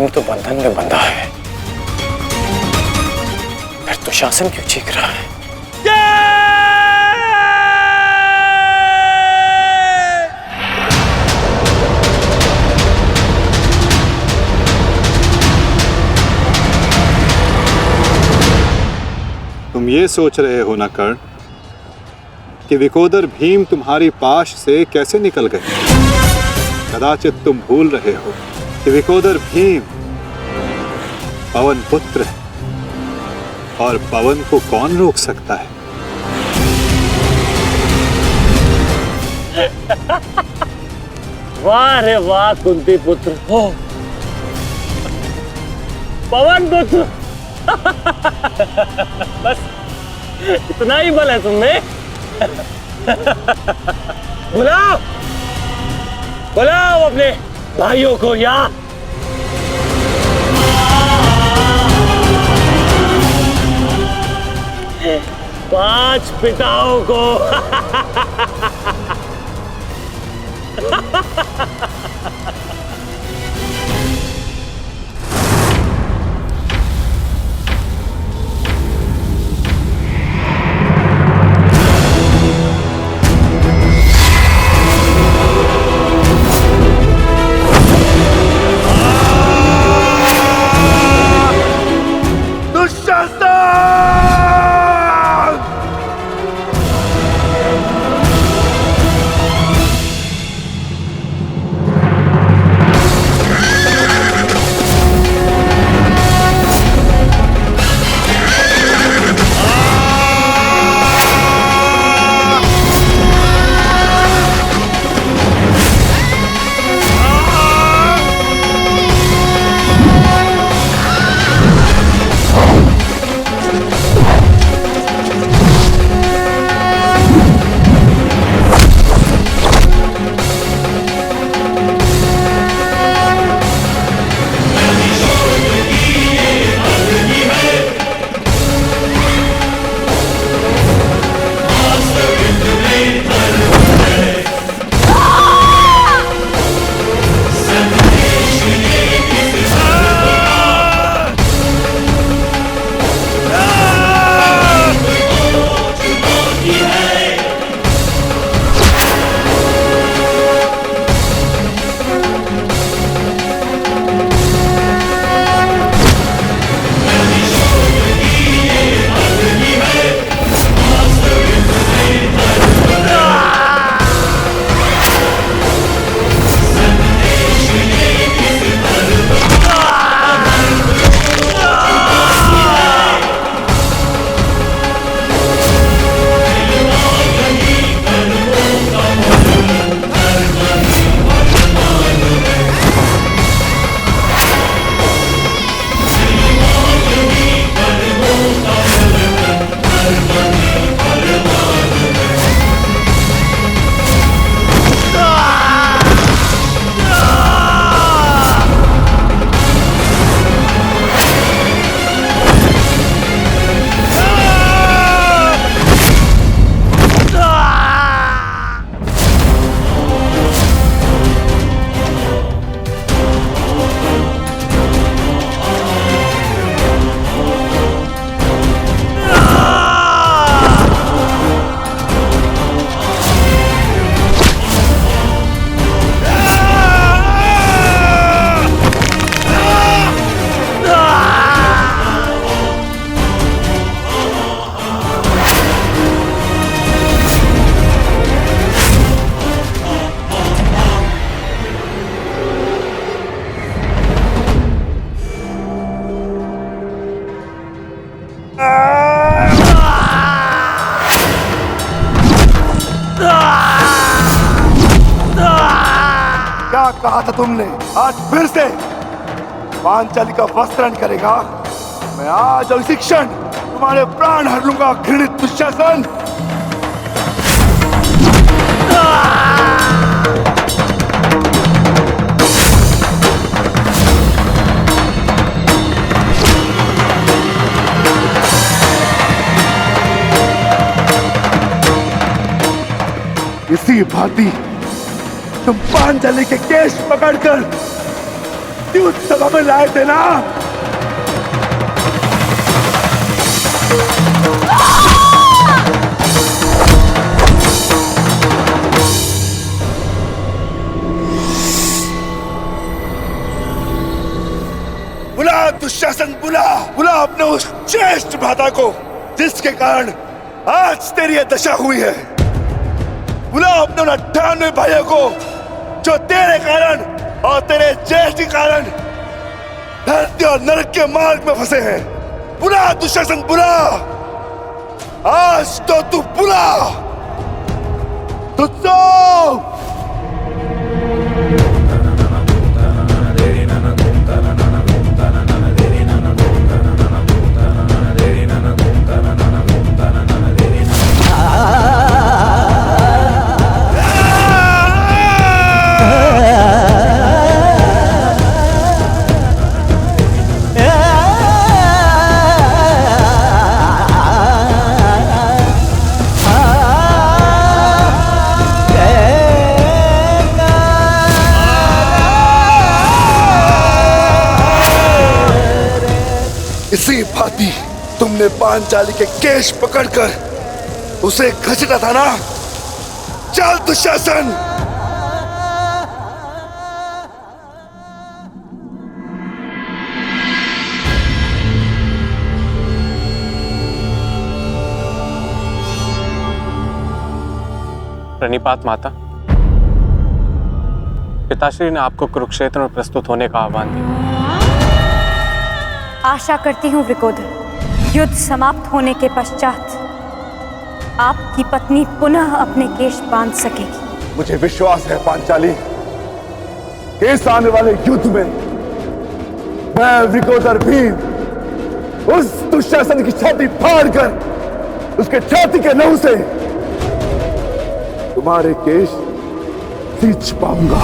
भीम तो बंधन में बंधा है, फिर दुशासन क्यों चीख रहा है? तुम ये सोच रहे हो ना कर्ण कि विकोदर भीम तुम्हारी पाश से कैसे निकल गए? कदाचित तुम भूल रहे हो कि विकोदर भीम पवन पुत्र है, और पवन को कौन रोक सकता है? वाह रे वाह कुंती पुत्र हो, पवन पुत्र। बस इतना ही बल है तुमने। बुलाओ बुलाओ अपने भाइयों को यहाँ। पांच पिताओं को। क्या कहा था तुमने? आज फिर से पांचाली का वस्त्रण करेगा? मैं आज और इसी क्षण तुम्हारे प्राण हर लूंगा घृणित दुशासन। इसी भांति तुम पांचाली के केश पकड़कर द्यूत सभा में लाए थे ना? बुला दुशासन, बुला बुला अपने उस ज्येष्ठ भ्राता को जिसके कारण आज तेरी ये दशा हुई है। बुला अपने उन 98 भाइयों को जो तेरे कारण और तेरे ज्येष्ठ के कारण धरती और नरक के मार्ग में फंसे हैं। बुला दुशासन, बुला, आज तो तू बुला तुझको। इसी भांति तुमने पांचाली के केश पकड़कर उसे घसीटा था ना? चल दुशासन। प्रणिपात माता। पिताश्री ने आपको कुरुक्षेत्र में प्रस्तुत होने का आह्वान दिया। आशा करती हूँ वृकोदर, युद्ध समाप्त होने के पश्चात आपकी पत्नी पुनः अपने केश बांध सकेगी। मुझे विश्वास है पांचाली कि इस आने वाले युद्ध में मैं वृकोदर भीम उस दुशासन की छाती फाड़कर उसके छाती के लहू से तुम्हारे केश सींच पाऊंगा।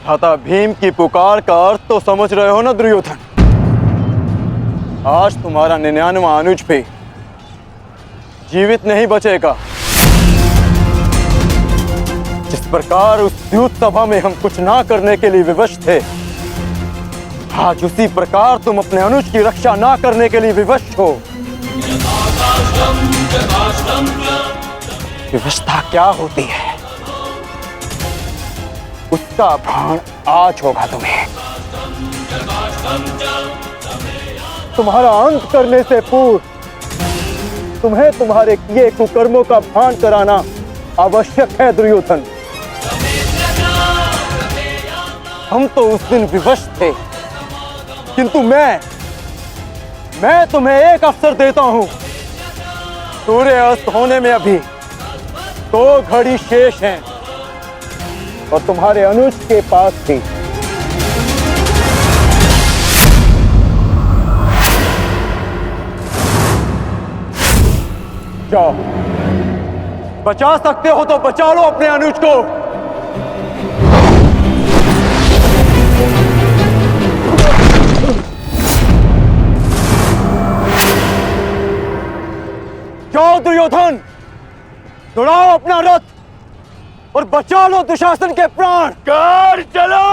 भ्राता भीम की पुकार का अर्थ तो समझ रहे हो ना दुर्योधन? आज तुम्हारा 99वां अनुज भी जीवित नहीं बचेगा। जिस प्रकार उस द्यूत सभा में हम कुछ ना करने के लिए विवश थे, आज उसी प्रकार तुम अपने अनुज की रक्षा ना करने के लिए विवश हो। विवशता क्या होती है उसका भान आज होगा तुम्हें। तुम्हारा अंत करने से पूर्व तुम्हें तुम्हारे किए कुकर्मों का भान कराना आवश्यक है दुर्योधन। हम तो उस दिन विवश थे, किंतु मैं तुम्हें एक अवसर देता हूं। सूर्य अस्त होने में अभी 2 घड़ी शेष हैं और तुम्हारे अनुज के पास थी। जाओ, बचा सकते हो तो बचा लो अपने अनुज को। जाओ दुर्योधन, दौड़ाओ अपना रथ और बचा लो दुशासन के प्राण। कर चलो।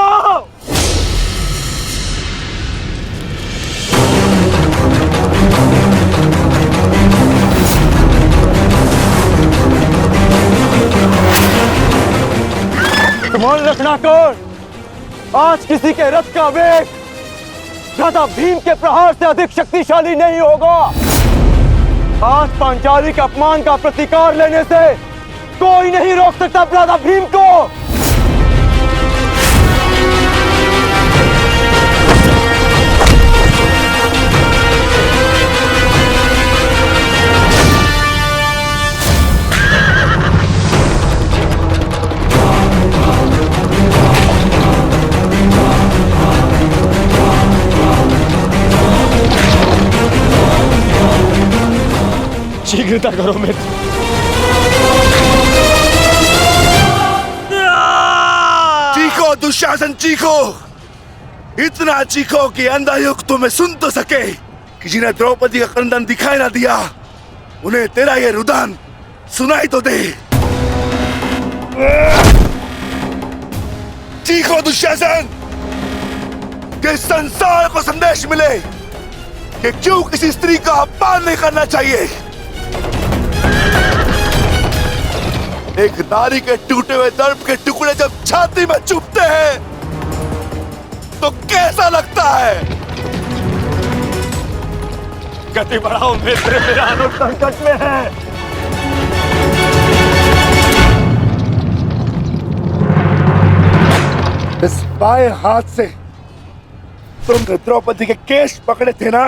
तुम्हारे रखना कर, आज किसी के रथ का वेग भ्राता भीम के प्रहार से अधिक शक्तिशाली नहीं होगा। आज पांचाली के अपमान का प्रतिकार लेने से कोई नहीं रोक सकता भ्राता भीम को। शीघ्रता करो मित्र। चीखो दुशासन चीखो, इतना चीखो कि अंधायुक्त तुम्हें सुन तो सके कि जिन्हें द्रौपदी का क्रंदन दिखाई ना दिया उन्हें तेरा ये रुदन सुनाई तो दे। चीखो दुशासन कि संसार को संदेश मिले कि क्यों किसी स्त्री का अपमान नहीं करना चाहिए। एक नारी के टूटे हुए दर्प के टुकड़े जब छाती में चुभते हैं तो कैसा लगता है? गति बढ़ाओ मित्र, मेरा अनुज संकट में है। इस बाएं हाथ से तुमने द्रौपदी के केश पकड़े थे ना,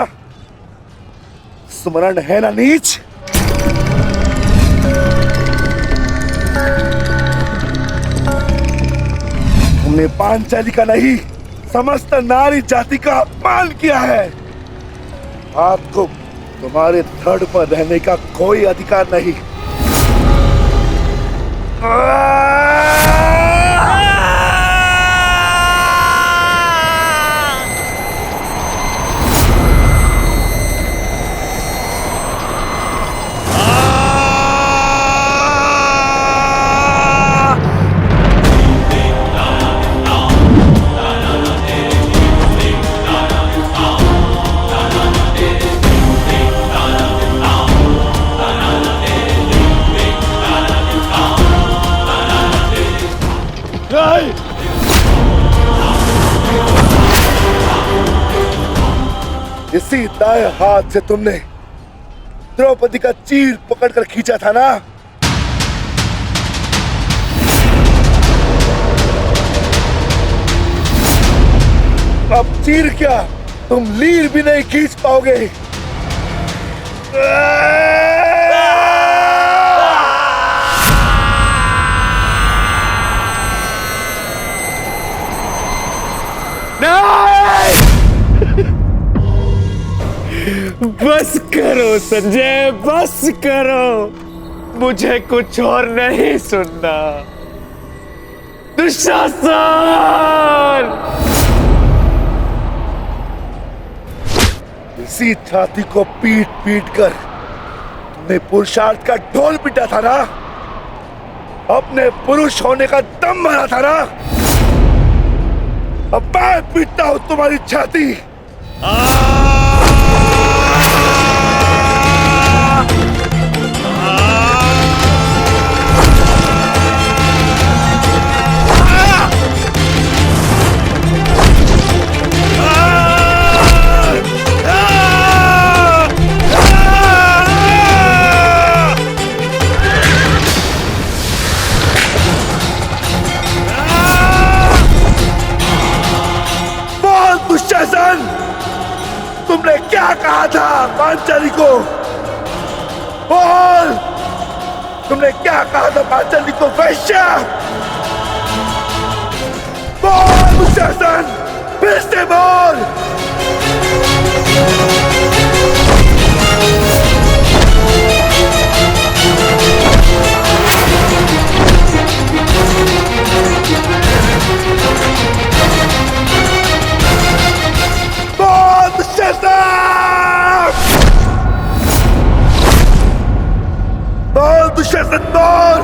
स्मरण है ना नीच? तुमने पांचाली का नहीं समस्त नारी जाति का अपमान किया है। आपको तुम्हारे धड़ पर रहने का कोई अधिकार नहीं। इसी दाएं हाथ से तुमने द्रौपदी का चीर पकड़कर खींचा था ना? अब चीर क्या, तुम लीर भी नहीं खींच पाओगे। बस करो संजय, बस करो, मुझे कुछ और नहीं सुनना। दुशासन! इसी छाती को पीट पीट कर तुमने पुरुषार्थ का ढोल पीटा था ना, अपने पुरुष होने का दम भरा था ना। अब मैं पीटता हूं तुम्हारी छाती। दुशासन, तुमने क्या कहा था पांचाली को? बोल, तुमने क्या कहा था पांचाली को? वैश्या! बोल दुशासन, फिर से बोल। बोल दुशासन, बोल।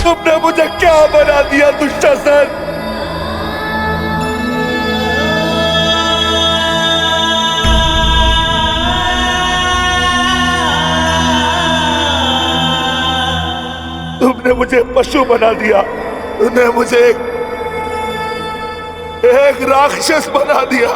तुमने मुझे क्या बना दिया दुशासन? तुमने मुझे पशु बना दिया। तुमने मुझे एक राक्षस बना दिया।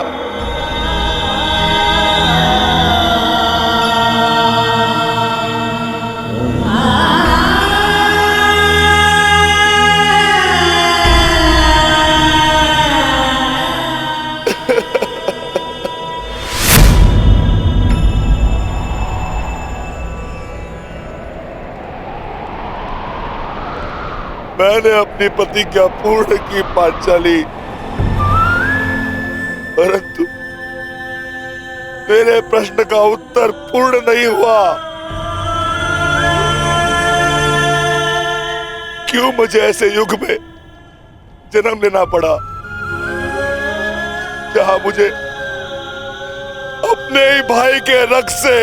मैंने अपनी प्रतिज्ञा पूर्ण की पांचाली, परंतु मेरे प्रश्न का उत्तर पूर्ण नहीं हुआ। क्यों मुझे ऐसे युग में जन्म लेना पड़ा जहां मुझे अपने ही भाई के रक्त से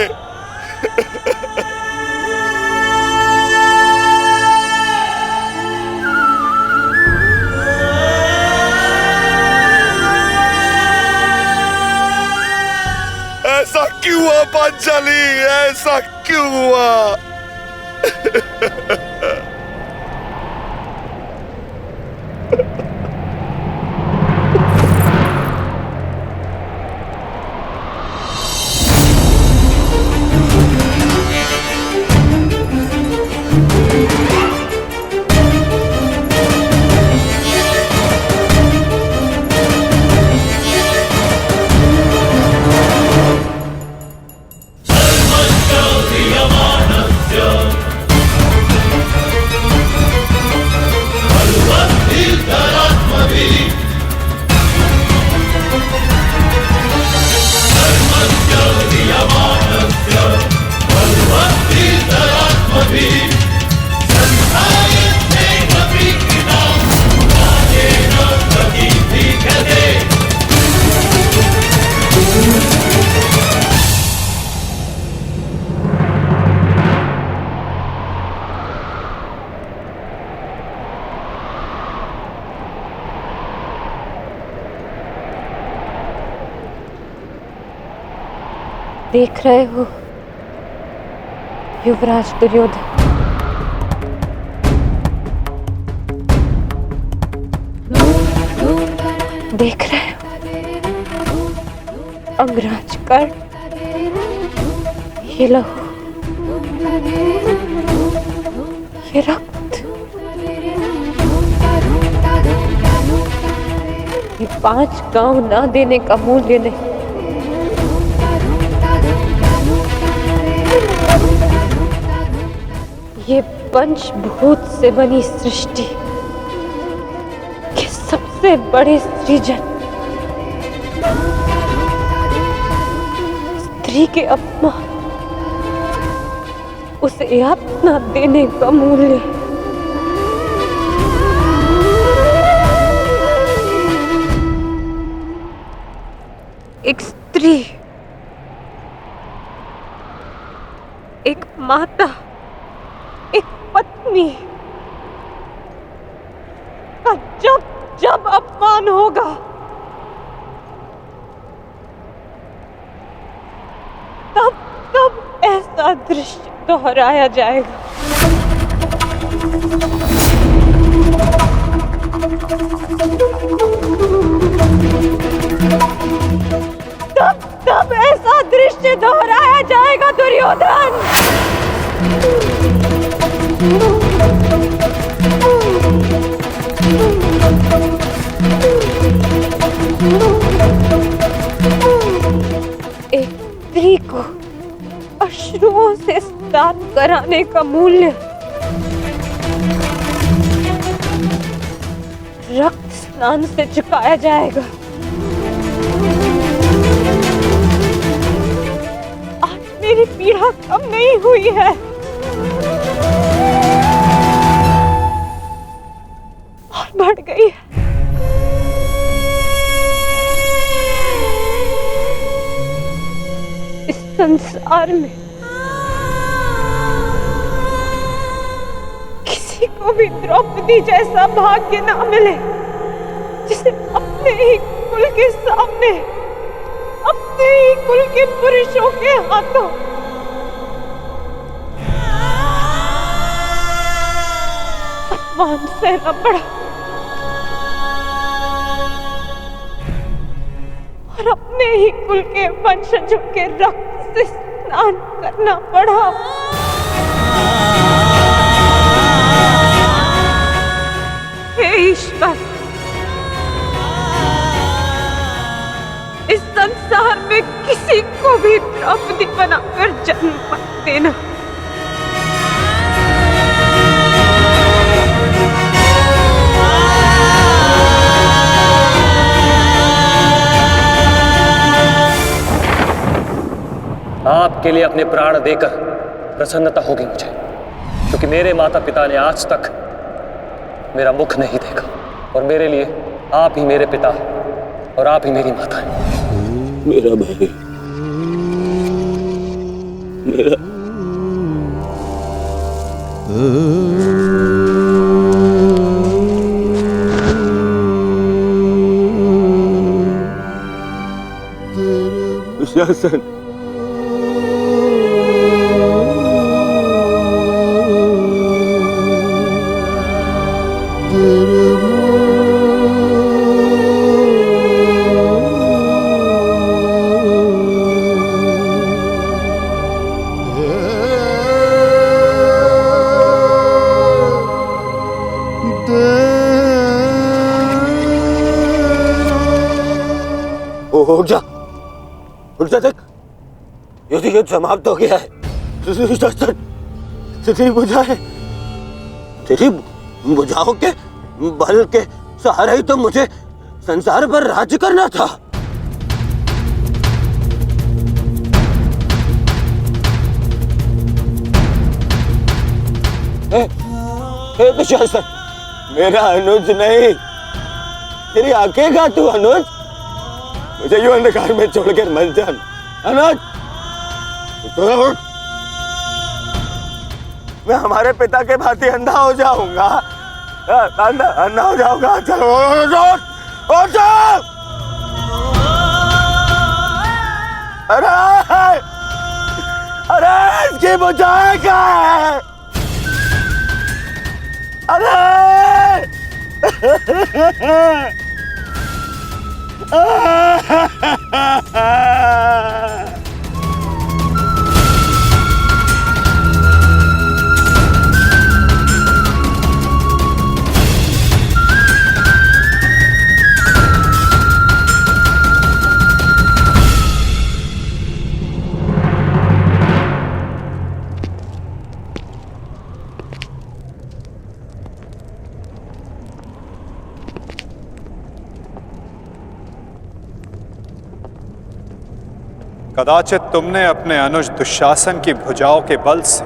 ऐसा क्यों हुआ पांचाली? ऐसा क्यों हुआ? देख रहे हो युवराज दुर्योधन, देख रहे हो अंगराज कर्ण, ये लहू, ये रक्त, ये 5 गांव ना देने का मूल्य नहीं। ये पंचभूत से बनी सृष्टि के सबसे बड़े सृजन, स्त्री के अपमान, उसे यातना देने का मूल्य। एक स्त्री, एक माता, एक पत्नी का जब जब अपमान होगा, तब तब ऐसा दृश्य दोहराया जाएगा। तब तब ऐसा दृश्य दोहराया जाएगा दुर्योधन। एक स्त्री को अश्रुओं से स्नान कराने का मूल्य रक्त स्नान से चुकाया जाएगा। आज मेरी पीड़ा कम नहीं हुई है, और बढ़ गई है। इस संसार में किसी को भी द्रौपदी जैसा भाग्य ना मिले, जिसे अपने ही कुल के सामने, अपने ही कुल के पुरुषों के हाथों अपमान सहना पड़ा और अपने ही कुल के वंशजों के रक्त से स्नान करना पड़ा। हे ईश्वर, इस संसार में किसी को भी द्रौपदी बनाकर जन्म मत देना। आपके लिए अपने प्राण देकर प्रसन्नता होगी मुझे, क्योंकि मेरे माता पिता ने आज तक मेरा मुख नहीं देखा और मेरे लिए आप ही मेरे पिता और आप ही मेरी माता हैं। मेरा भाई, मेरा दुशासन, उठ जा देख, युद्ध समाप्त हो गया है। तेरी भुजाओं के बल के सहारे ही तो मुझे संसार पर राज्य करना था। हे दुशासन, मेरा अनुज नहीं, तेरी आंखें का तू अनुज, मुझे यूं अंधकार में छोड़कर मत जा अनुज। मैं हमारे पिता के भांति अंधा हो जाऊंगा, अंधा हो जाऊंगा। चलो अरे इसकी बुझाए क्या है? कदाचित तुमने अपने अनुज दुशासन की भुजाओं के बल से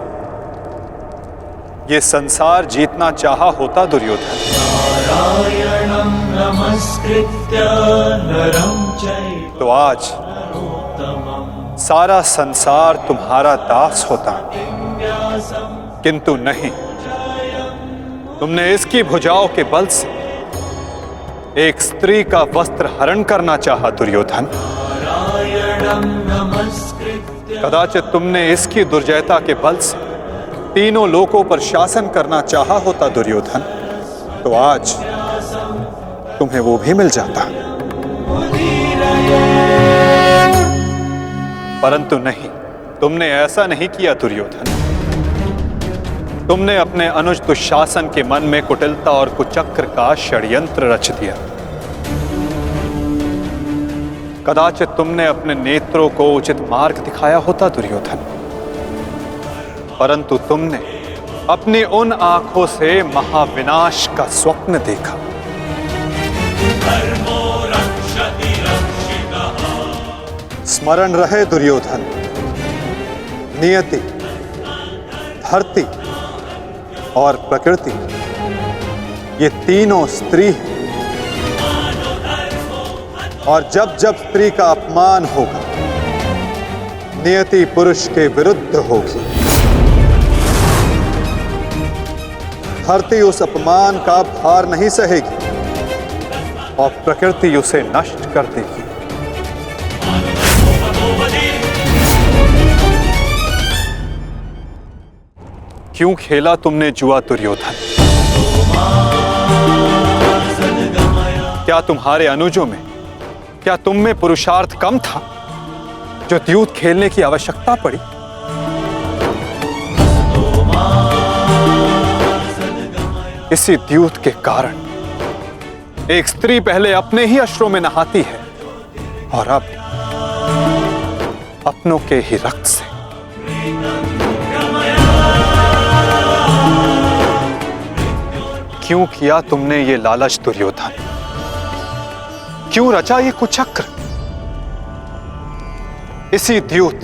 ये संसार जीतना चाहा होता दुर्योधन। तो आज सारा संसार तुम्हारा दास होता, किंतु नहीं, तुमने इसकी भुजाओं के बल से एक स्त्री का वस्त्र हरण करना चाहा दुर्योधन। कदाचित तुमने इसकी दुर्जयता के बल से तीनों लोकों पर शासन करना चाहा होता दुर्योधन, तो आज तुम्हें वो भी मिल जाता। परंतु नहीं, तुमने ऐसा नहीं किया दुर्योधन। तुमने अपने अनुज दुशासन के मन में कुटिलता और कुचक्र का षड्यंत्र रच दिया। कदाचित तुमने अपने नेत्रों को उचित मार्ग दिखाया होता दुर्योधन, परंतु तुमने अपनी उन आंखों से महाविनाश का स्वप्न देखा। स्मरण रहे दुर्योधन, नियति, धरती और प्रकृति, ये तीनों स्त्री हैं, और जब जब स्त्री का अपमान होगा, नियति पुरुष के विरुद्ध होगी। धरती उस अपमान का भार नहीं सहेगी और प्रकृति उसे नष्ट कर देगी। क्यों खेला तुमने जुआ दुर्योधन? क्या तुम्हारे अनुजों में, क्या तुम में पुरुषार्थ कम था जो द्यूत खेलने की आवश्यकता पड़ी? इसी द्यूत के कारण एक स्त्री पहले अपने ही अश्रों में नहाती है और अब अपनों के ही रक्त से। क्यों किया तुमने ये लालच दुर्योधन? क्यों रचा ये कुचक्र? इसी द्यूत,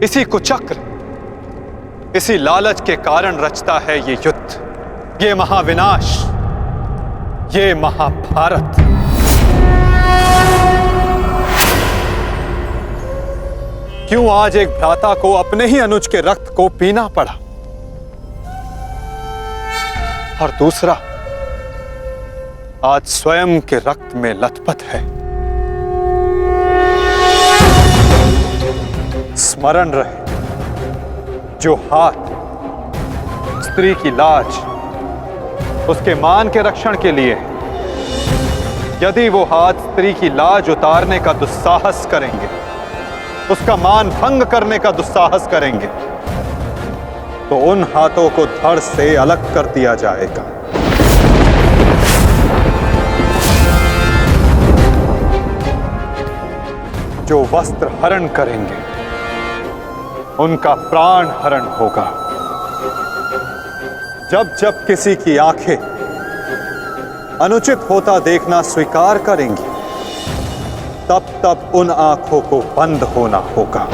इसी कुचक्र, इसी लालच के कारण रचता है ये युद्ध, ये महाविनाश, ये महाभारत। क्यों आज एक भ्राता को अपने ही अनुज के रक्त को पीना पड़ा और दूसरा आज स्वयं के रक्त में लथपथ है? स्मरण रहे, जो हाथ स्त्री की लाज, उसके मान के रक्षण के लिए है, यदि वो हाथ स्त्री की लाज उतारने का दुस्साहस करेंगे, उसका मान भंग करने का दुस्साहस करेंगे, तो उन हाथों को धड़ से अलग कर दिया जाएगा। जो वस्त्र हरण करेंगे, उनका प्राण हरण होगा। जब जब किसी की आंखें अनुचित होता देखना स्वीकार करेंगी, तब तब उन आंखों को बंद होना होगा।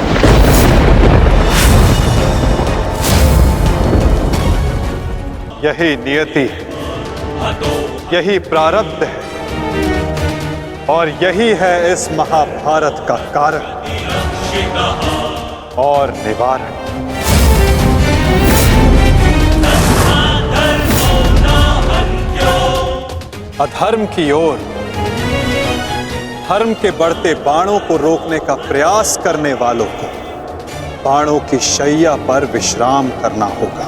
यही नियति है, यही प्रारब्ध है और यही है इस महाभारत का कारण और निवारण। अधर्म की ओर धर्म के बढ़ते बाणों को रोकने का प्रयास करने वालों को बाणों की शैया पर विश्राम करना होगा।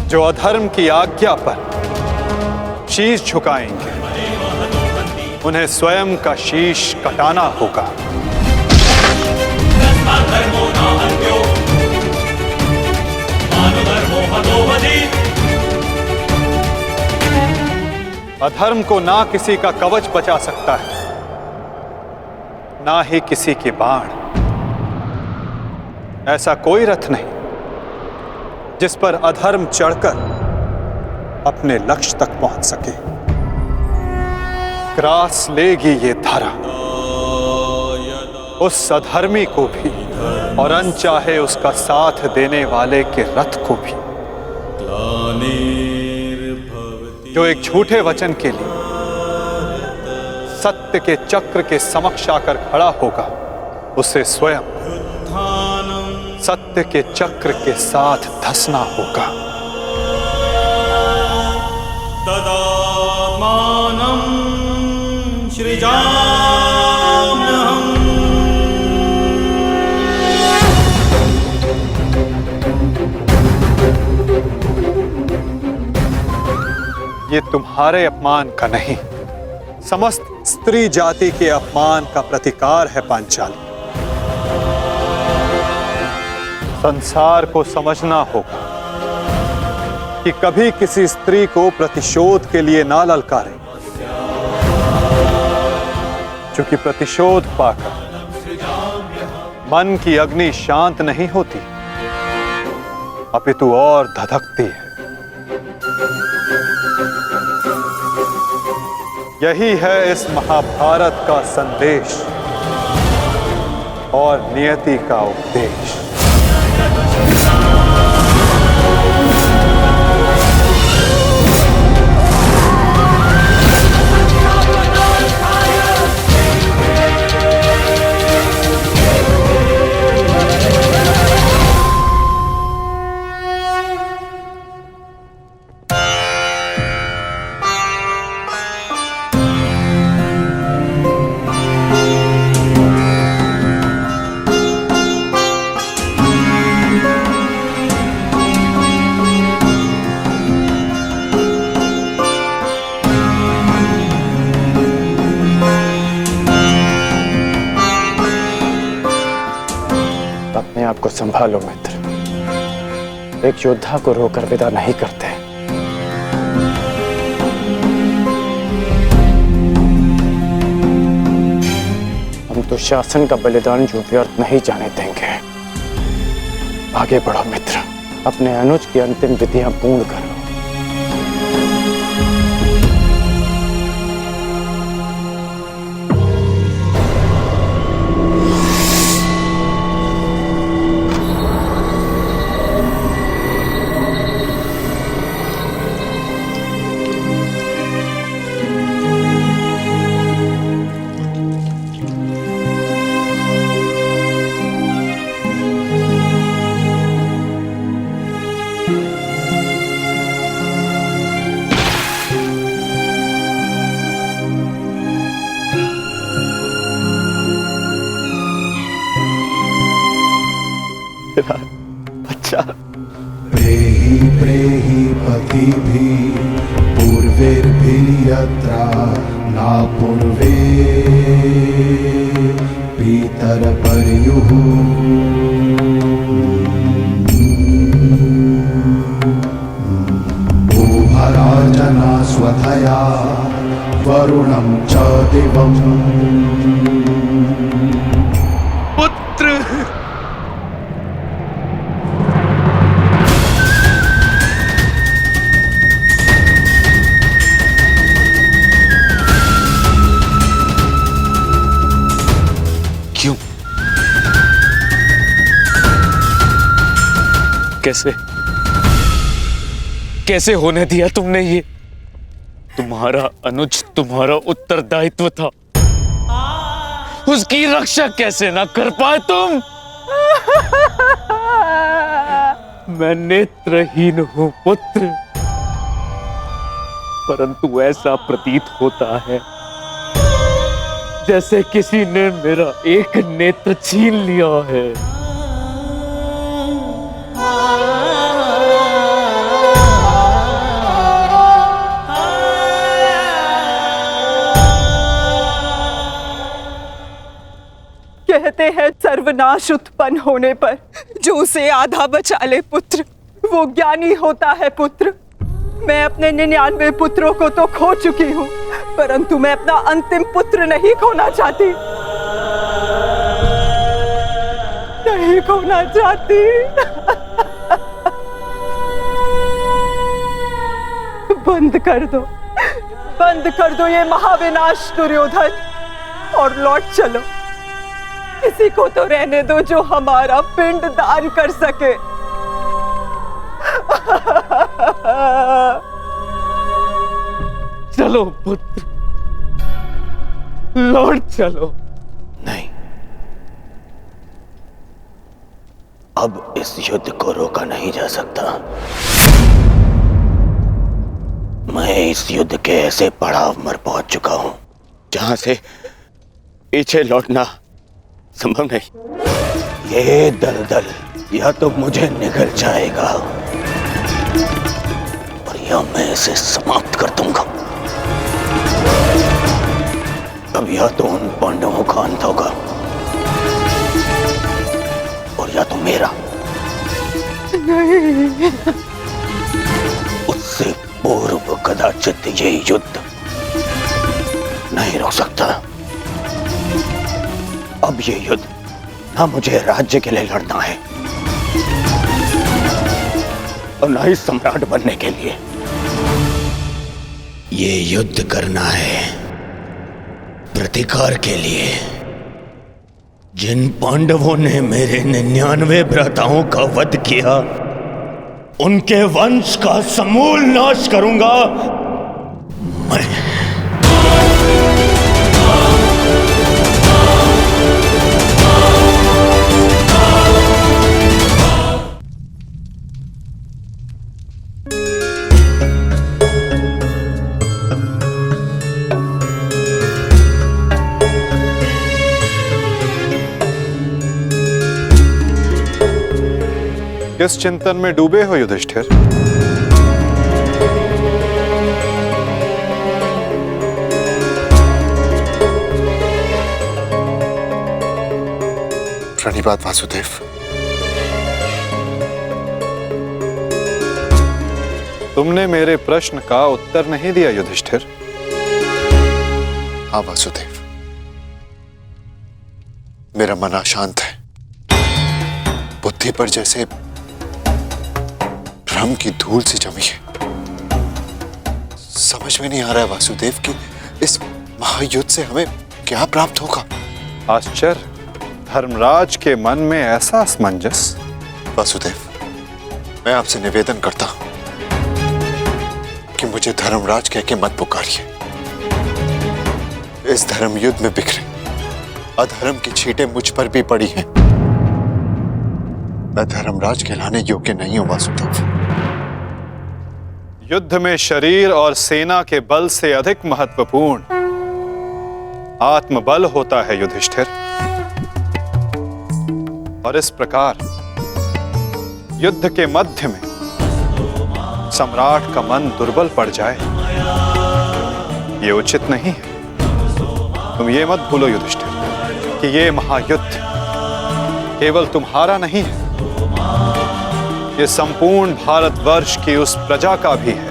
जो अधर्म की आज्ञा पर शीश झुकाएंगे, उन्हें स्वयं का शीश कटाना होगा। अधर्म को ना किसी का कवच बचा सकता है, ना ही किसी के बाण। ऐसा कोई रथ नहीं जिस पर अधर्म चढ़कर अपने लक्ष्य तक पहुंच सके। ग्रास लेगी ये धरा उस अधर्मी को भी और अनचाहे उसका साथ देने वाले के रथ को भी। जो एक झूठे वचन के लिए सत्य के चक्र के समक्ष आकर खड़ा होगा, उसे स्वयं सत्य के चक्र के साथ धंसना होगा। तदात्मानं सृजाम्यहम्। ये तुम्हारे अपमान का नहीं, समस्त स्त्री जाति के अपमान का प्रतिकार है पांचाली। संसार को समझना होगा कि कभी किसी स्त्री को प्रतिशोध के लिए ना ललकारें, क्योंकि प्रतिशोध पाकर मन की अग्नि शांत नहीं होती, अपितु और धधकती है। यही है इस महाभारत का संदेश और नियति का उपदेश। संभालो मित्र, एक योद्धा को रोकर विदा नहीं करते। हम तो शासन का बलिदान जो व्यर्थ नहीं जाने देंगे। आगे बढ़ो मित्र, अपने अनुज की अंतिम विधियां पूर्ण करो। अच्छा, प्रेहि प्रेहि पतिभिः पूर्वैर्भिः यत्रा न पूर्वे पितरपर्युः उभराजना स्वधया वरुणं च दिवम्। पुत्र कैसे कैसे होने दिया तुमने ये? तुम्हारा अनुज तुम्हारा उत्तरदायित्व था, उसकी रक्षा कैसे ना कर पाए तुम? मैं नेत्रहीन हूं पुत्र, परंतु ऐसा प्रतीत होता है जैसे किसी ने मेरा एक नेत्र छीन लिया है। कहते हैं सर्वनाश उत्पन्न होने पर जो उसे आधा बचा ले पुत्र, वो ज्ञानी होता है पुत्र। मैं अपने 99 पुत्रों को तो खो चुकी हूँ, परंतु मैं अपना अंतिम पुत्र नहीं खोना चाहती, नहीं खोना चाहती। बंद कर दो ये महाविनाश दुर्योधन, और लौट चलो। किसी को तो रहने दो जो हमारा पिंड दान कर सके। चलो पुत्र, लौट चलो। नहीं, अब इस युद्ध को रोका नहीं जा सकता। मैं इस युद्ध के ऐसे पड़ाव पर पहुंच चुका हूं जहां से पीछे लौटना संभव नहीं। ये दलदल या तो मुझे निगल जाएगा और या मैं इसे समाप्त कर दूंगा। अब या तो उन पांडवों का अंत होगा और या तो मेरा। नहीं। उससे पूर्व कदाचित ये युद्ध नहीं रुक सकता। अब ये युद्ध ना मुझे राज्य के लिए लड़ना है और ना ही सम्राट बनने के लिए। ये युद्ध करना है प्रतिकार के लिए। जिन पांडवों ने मेरे 99 भ्राताओं का वध किया, उनके वंश का समूल नाश करूंगा मैं। किस चिंतन में डूबे हो युधिष्ठिर? प्रणिपात वासुदेव। तुमने मेरे प्रश्न का उत्तर नहीं दिया युधिष्ठिर। हाँ वासुदेव, मेरा मन अशांत है। बुद्धि पर जैसे भ्रम की धूल सी जमी है। समझ में नहीं आ रहा है वासुदेव कि इस महायुद्ध से हमें क्या प्राप्त होगा। आश्चर्य, धर्मराज के मन में ऐसा असमंजस। वासुदेव, मैं आपसे निवेदन करता हूं कि मुझे धर्मराज कह के मत पुकारिए। इस धर्म युद्ध में बिखरे अधर्म की छींटें मुझ पर भी पड़ी हैं। मैं धर्मराज कहलाने योग्य नहीं हूं वासुदेव। युद्ध में शरीर और सेना के बल से अधिक महत्वपूर्ण आत्मबल होता है युधिष्ठिर। और इस प्रकार युद्ध के मध्य में सम्राट का मन दुर्बल पड़ जाए, ये उचित नहीं है। तुम ये मत भूलो युधिष्ठिर कि ये महायुद्ध केवल तुम्हारा नहीं है, ये संपूर्ण भारतवर्ष की उस प्रजा का भी है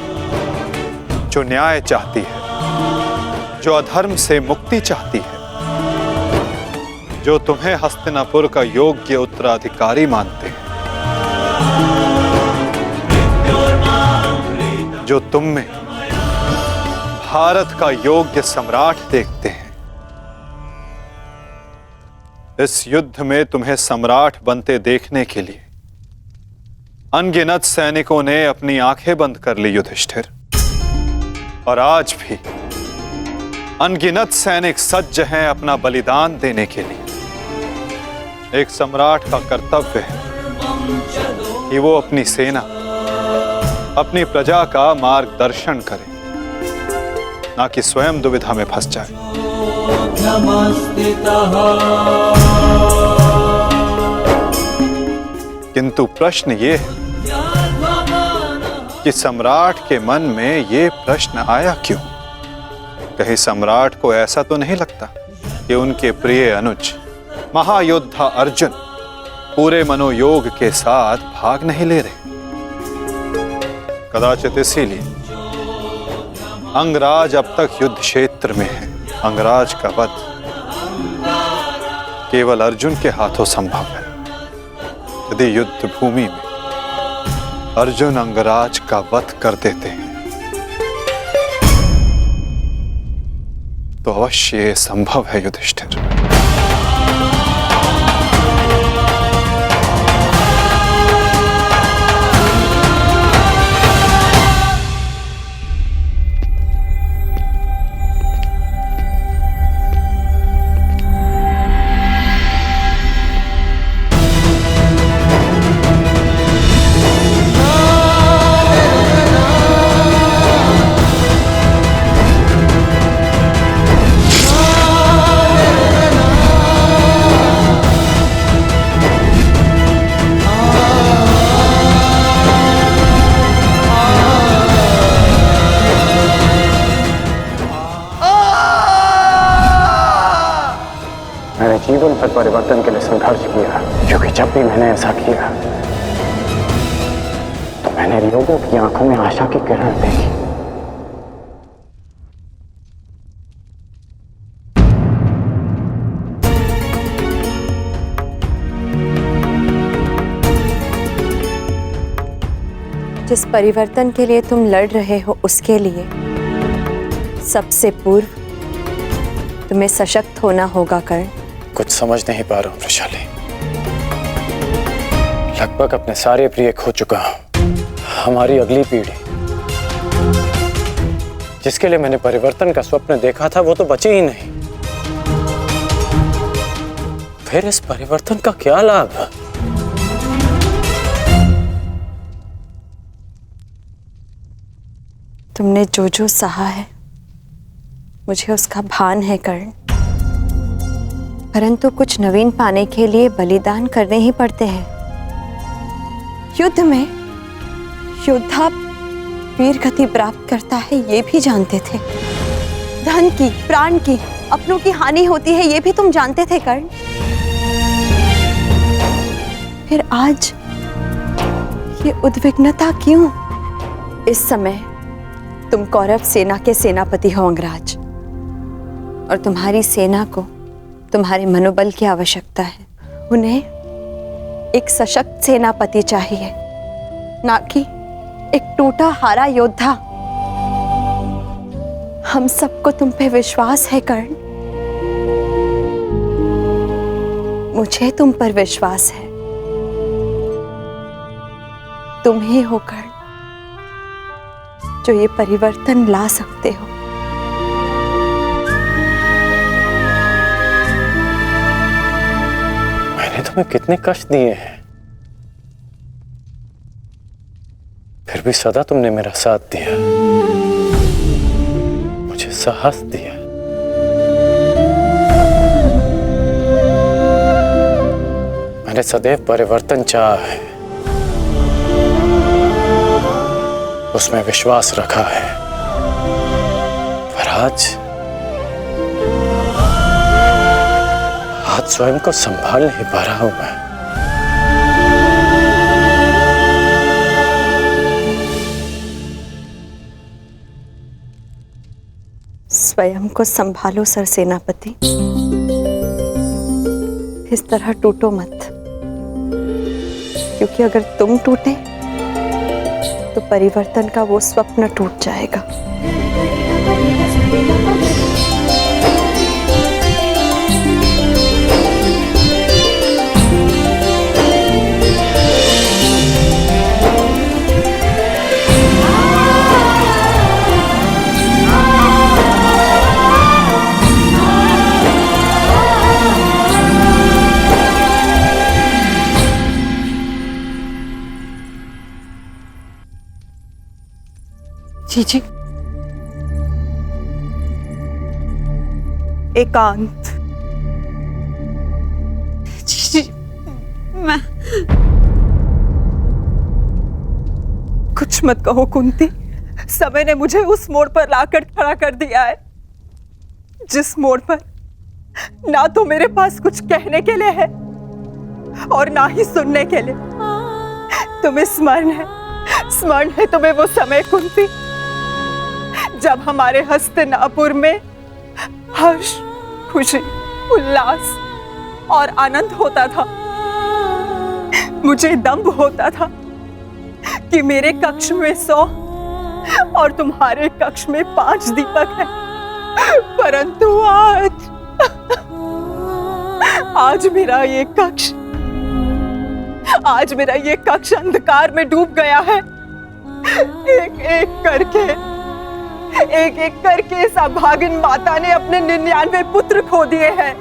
जो न्याय चाहती है, जो अधर्म से मुक्ति चाहती है, जो तुम्हें हस्तिनापुर का योग्य उत्तराधिकारी मानते हैं, जो तुम में भारत का योग्य सम्राट देखते हैं। इस युद्ध में तुम्हें सम्राट बनते देखने के लिए अनगिनत सैनिकों ने अपनी आंखें बंद कर ली युधिष्ठिर। और आज भी अनगिनत सैनिक सज्ज हैं अपना बलिदान देने के लिए। एक सम्राट का कर्तव्य है कि वो अपनी सेना, अपनी प्रजा का मार्गदर्शन करे, ना कि स्वयं दुविधा में फंस जाए। किंतु प्रश्न ये है कि सम्राट के मन में ये प्रश्न आया क्यों? कहीं सम्राट को ऐसा तो नहीं लगता कि उनके प्रिय अनुज महायोद्धा अर्जुन पूरे मनोयोग के साथ भाग नहीं ले रहे? कदाचित इसीलिए अंगराज अब तक युद्ध क्षेत्र में है। अंगराज का वध केवल अर्जुन के हाथों संभव है। यदि युद्ध भूमि में अर्जुन अंगराज का वध कर देते हैं तो अवश्य ये संभव है युधिष्ठिर। जीवन भर परिवर्तन के लिए संघर्ष किया, क्योंकि जब भी मैंने ऐसा किया तो मैंने लोगों की आंखों में आशा की किरण देखी। जिस परिवर्तन के लिए तुम लड़ रहे हो उसके लिए सबसे पूर्व तुम्हें सशक्त होना होगा कर्ण। कुछ समझ नहीं पा रहा हूं वृषाली। लगभग अपने सारे प्रिय खो चुका हूं। हमारी अगली पीढ़ी जिसके लिए मैंने परिवर्तन का स्वप्न देखा था वो तो बची ही नहीं। फिर इस परिवर्तन का क्या लाभ? तुमने जो जो सहा है मुझे उसका भान है कर्ण, परंतु कुछ नवीन पाने के लिए बलिदान करने ही पड़ते हैं। युद्ध में योद्धा वीर गति प्राप्त करता है ये भी जानते थे। धन की, प्राण की, अपनों की हानि होती है ये भी तुम जानते थे कर्ण। फिर आज ये उद्विग्नता क्यों? इस समय तुम कौरव सेना के सेनापति हो अंगराज, और तुम्हारी सेना को तुम्हारे मनोबल की आवश्यकता है। उन्हें एक सशक्त सेनापति चाहिए, ना कि एक टूटा हारा योद्धा। हम सबको तुम पे विश्वास है कर्ण, मुझे तुम पर विश्वास है। तुम ही हो कर्ण जो ये परिवर्तन ला सकते हो। मैंने तुम्हें कितने कष्ट दिए हैं, फिर भी सदा तुमने मेरा साथ दिया, मुझे साहस दिया। मैंने सदैव परिवर्तन चाहा है, उसमें विश्वास रखा है, पर आज स्वयं को संभाल नहीं पा रहा हूं मैं। स्वयं को संभालो सर सेनापति, इस तरह टूटो मत, क्योंकि अगर तुम टूटे तो परिवर्तन का वो स्वप्न टूट जाएगा। जी एकांत। जी मैं कुछ मत कहो कुंती, समय ने मुझे उस मोड़ पर लाकर खड़ा कर दिया है जिस मोड़ पर ना तो मेरे पास कुछ कहने के लिए है और ना ही सुनने के लिए। तुम्हें स्मरण है तुम्हें वो समय कुंती जब हमारे हस्तिनापुर में हर्ष, खुशी, उल्लास और आनंद होता था। मुझे दंभ होता था कि मेरे कक्ष में 100 और तुम्हारे कक्ष में 5 दीपक हैं, परंतु आज मेरा ये कक्ष अंधकार में डूब गया है। एक एक करके इस अभागिन माता ने अपने 99 पुत्र खो दिए हैं।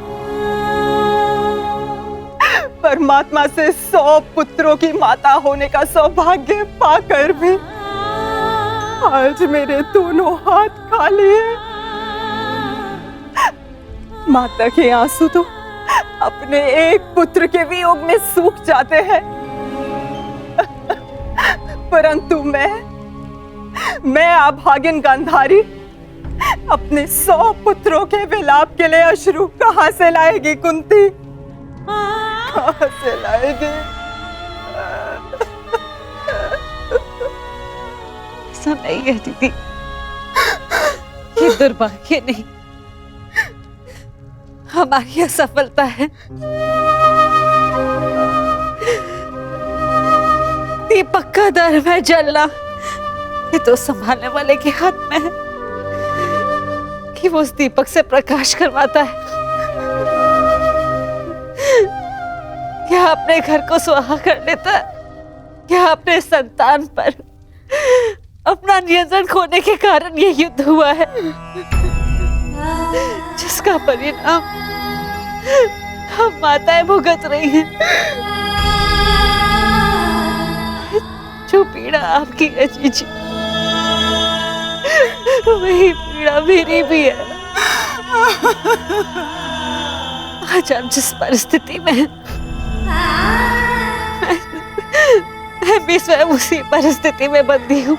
परमात्मा से 100 पुत्रों की माता होने का सौभाग्य पाकर भी आज मेरे दोनों हाथ खाली हैं। माता के आंसू तो अपने एक पुत्र के वियोग में सूख जाते हैं, परंतु मैं अभागिन गांधारी अपने 100 पुत्रों के विलाप के लिए अश्रु कहां से लाएगी कुंती? कहां से लाएगी? ऐसा नहीं है दीदी, ये दुर्भाग्य नहीं, हमारी असफलता है। दीपक का धर्म है जलना, ये तो संभालने वाले के हाथ में है कि वो उस दीपक से प्रकाश करवाता है या अपने घर को सुहा कर लेता है या अपने संतान पर अपना नियंत्रण खोने के कारण ये युद्ध हुआ है, जिसका परिणाम हम माताएं भुगत रही हैं। जो पीड़ा आपकी है जीजी, वही पीड़ा मेरी भी है। आज हम जिस परिस्थिति में हैं, मैं भी स्वयं उसी परिस्थिति में बंदी हूँ।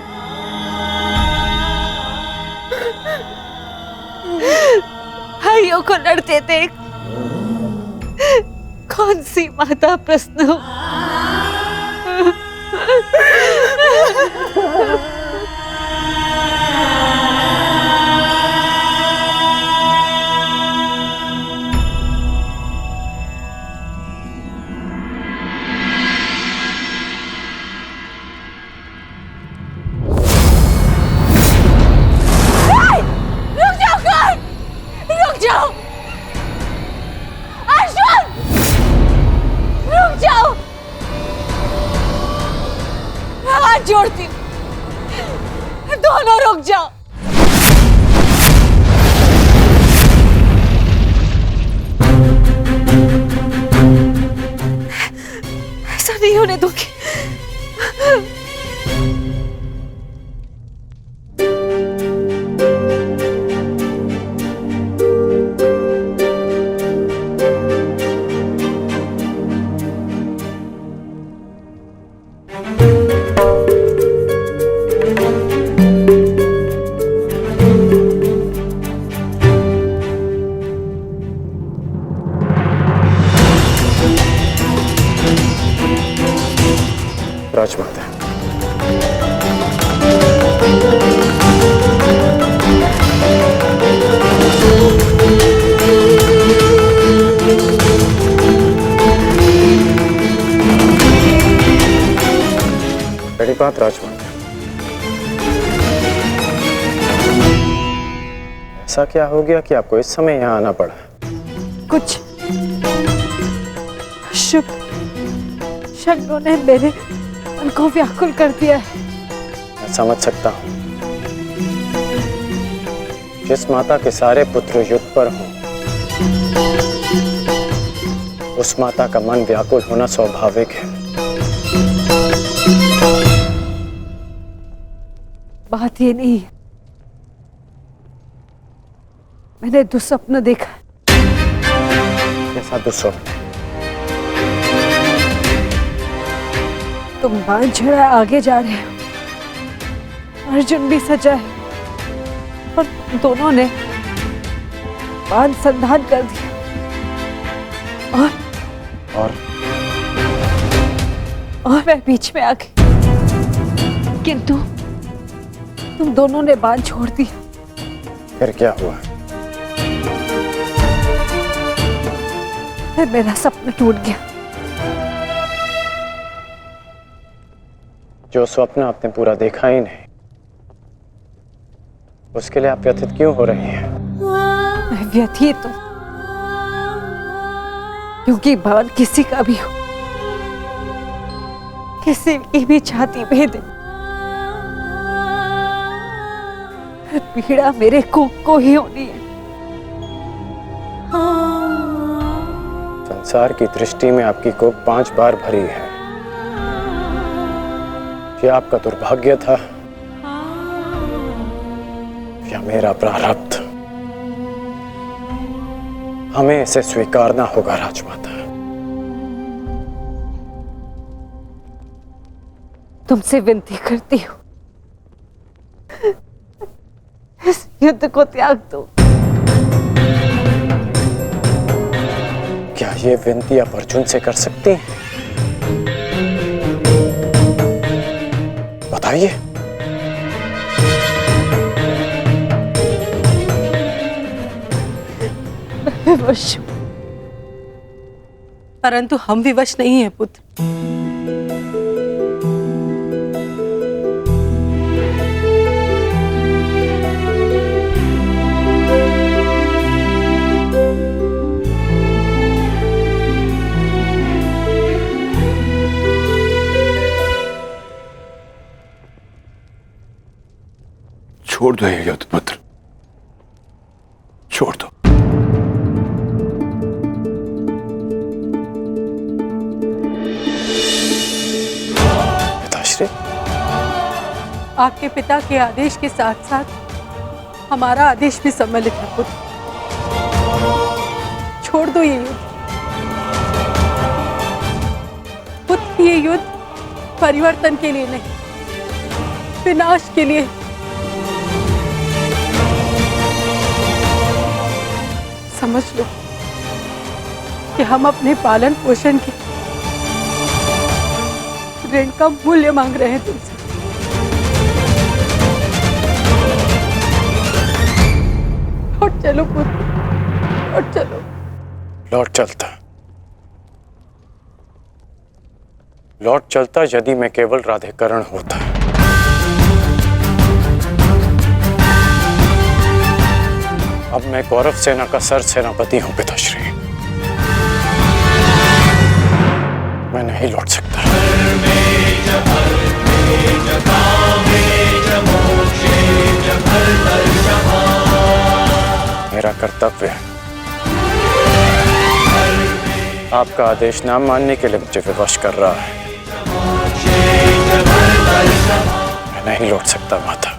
भाइयों को लड़ते देख कौन सी माता प्रश्न हो। छोड़ती हूँ। दोनों रुक जाओ। ऐसा नहीं होने दूंगी। राजमाता, बड़ी बात राजमाता, ऐसा क्या हो गया कि आपको इस समय यहाँ आना पड़ा? कुछ शुभ शब्दों ने मेरे मन को व्याकुल कर दिया है। मैं समझ सकता हूँ। जिस माता के सारे पुत्र युद्ध पर हों, उस माता का मन व्याकुल होना स्वाभाविक है। बात ये नहीं है, मैंने दुस्वप्न देखा। कैसा दुस्वप्न? तुम बांध छड़ा आगे जा रहे हो, अर्जुन भी सजा है, और दोनों ने बांध संधान कर दिया। और मैं बीच में आ गई, किंतु तुम दोनों ने बांध छोड़ दिया। फिर क्या हुआ? फिर मेरा सपना टूट गया। जो स्वप्न आपने पूरा देखा ही नहीं, उसके लिए आप व्यथित क्यों हो रही हैं? मैं व्यथित हूं क्योंकि बाण किसी का भी हो, किसी की भी छाती भेदे, पीड़ा मेरे को ही होनी है। संसार की दृष्टि में आपकी कोख 5 बार भरी है। ये आपका दुर्भाग्य था या मेरा प्रारब्ध? हमें इसे स्वीकारना होगा राजमाता। तुमसे विनती करती हूँ, इस युद्ध को त्याग दो। क्या ये विनती आप अर्जुन से कर सकती हैं? बताइए। मैं विवश हूं, परंतु हम विवश नहीं हैं पुत्र। छोड़ दो ये युद्ध पुत्र, छोड़ दो। पिताश्री, आपके पिता के आदेश के साथ साथ हमारा आदेश भी सम्मिलित है पुत्र। छोड़ दो ये युद्ध पुत्र। ये युद्ध परिवर्तन के लिए नहीं, विनाश के लिए। समझ लो कि हम अपने पालन पोषण के ऋण का मूल्य मांग रहे हैं तुमसे। लौट चलो पुत्र, लौट चलो। लौट चलता यदि मैं केवल राधेकरण होता। अब मैं कौरव सेना का सर सेनापति हूं पिताश्री, मैं नहीं लौट सकता। कर्तव्य है। आपका आदेश ना मानने के लिए मुझे विवश कर रहा है। मैं नहीं लौट सकता माता।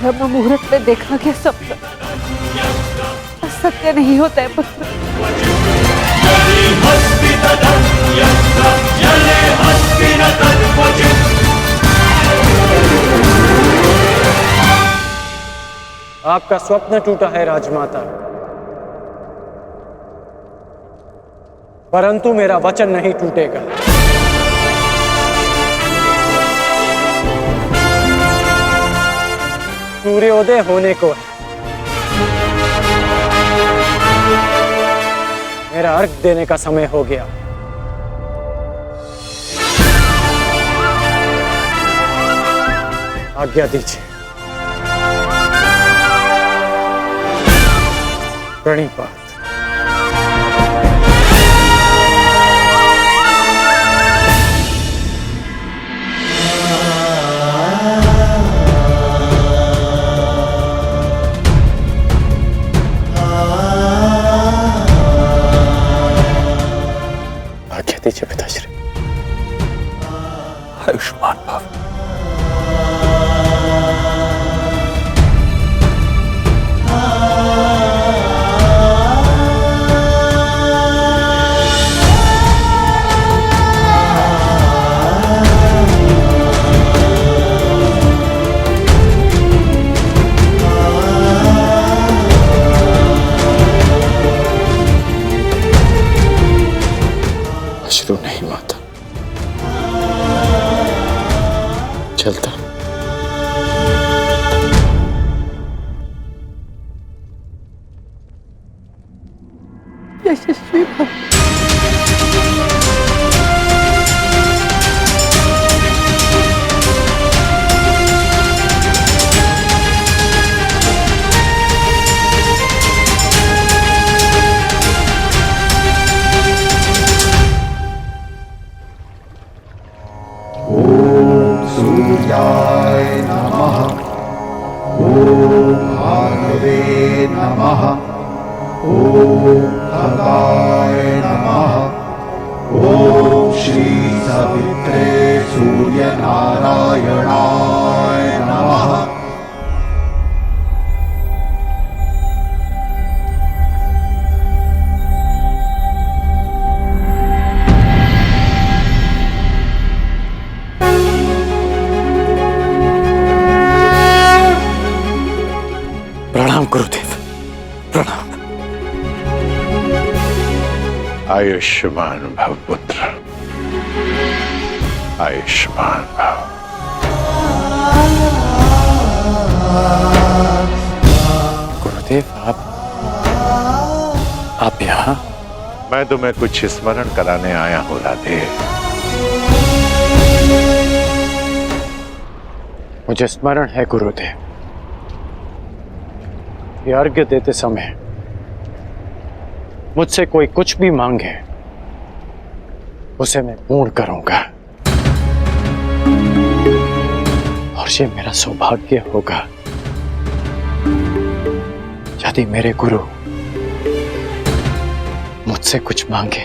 ब्रह्म मुहूर्त में देखा गया सपना सत्य नहीं होता है पुत्र। आपका स्वप्न टूटा है राजमाता, परंतु मेरा वचन नहीं टूटेगा। सूर्योदय होने को है। मेरा अर्घ देने का समय हो गया। आज्ञा दीजिए। प्रणिपात। आज्ञा दीजिए पिताश्री। आयुष्मान भव। अश्रु नहीं माता, चलता। यशस्वी भव। सूर्याय नमः। ॐ भार्गवे नमः। ॐ खगाय नमः। ॐ श्री सवित्रे सूर्यनारायणाय नमः। प्रणाम गुरुदेव, प्रणाम। आयुष्मान भव पुत्र, आयुष्मान भव। गुरुदेव आप यहाँ? मैं तुम्हें कुछ स्मरण कराने आया हूँ राधे। मुझे स्मरण है गुरुदेव। ये अर्घ्य देते समय मुझसे कोई कुछ भी मांगे उसे मैं पूर्ण करूंगा, और ये मेरा सौभाग्य होगा यदि मेरे गुरु मुझसे कुछ मांगे।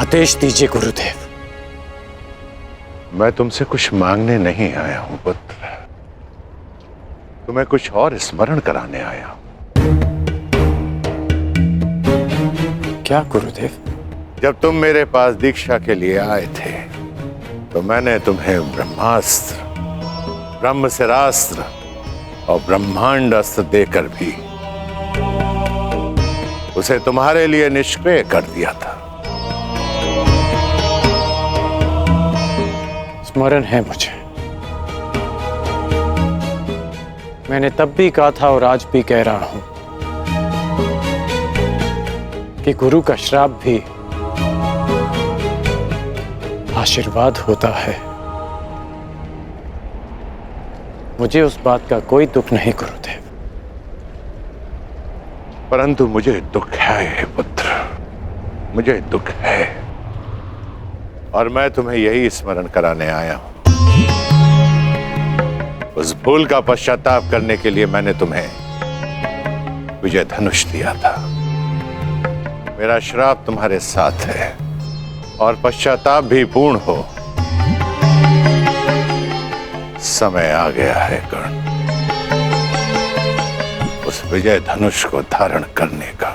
आदेश दीजिए गुरुदेव। मैं तुमसे कुछ मांगने नहीं आया हूं पुत्र, तुम्हें कुछ और स्मरण कराने आया हूं। क्या गुरुदेव? जब तुम मेरे पास दीक्षा के लिए आए थे तो मैंने तुम्हें ब्रह्मास्त्र, ब्रह्मशिरास्त्र और ब्रह्मांड अस्त्र देकर भी उसे तुम्हारे लिए निष्क्रिय कर दिया था। स्मरण है मुझे। मैंने तब भी कहा था और आज भी कह रहा हूं कि गुरु का श्राप भी आशीर्वाद होता है। मुझे उस बात का कोई दुख नहीं गुरुदेव। परंतु मुझे दुख है पुत्र, मुझे दुख है, और मैं तुम्हें यही स्मरण कराने आया हूं उस भूल का पश्चाताप करने के लिए मैंने तुम्हें विजय धनुष दिया था। मेरा श्राप तुम्हारे साथ है और पश्चाताप भी पूर्ण हो। समय आ गया है कर्ण, उस विजय धनुष को धारण करने का।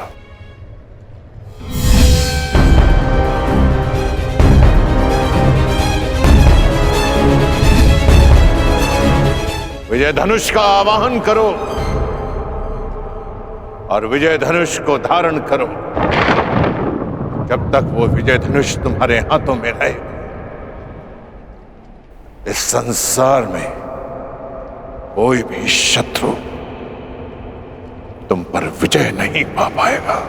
विजय धनुष का आवाहन करो और विजय धनुष को धारण करो। जब तक वो विजय धनुष तुम्हारे हाथों में रहे, इस संसार में कोई भी शत्रु तुम पर विजय नहीं पा पाएगा।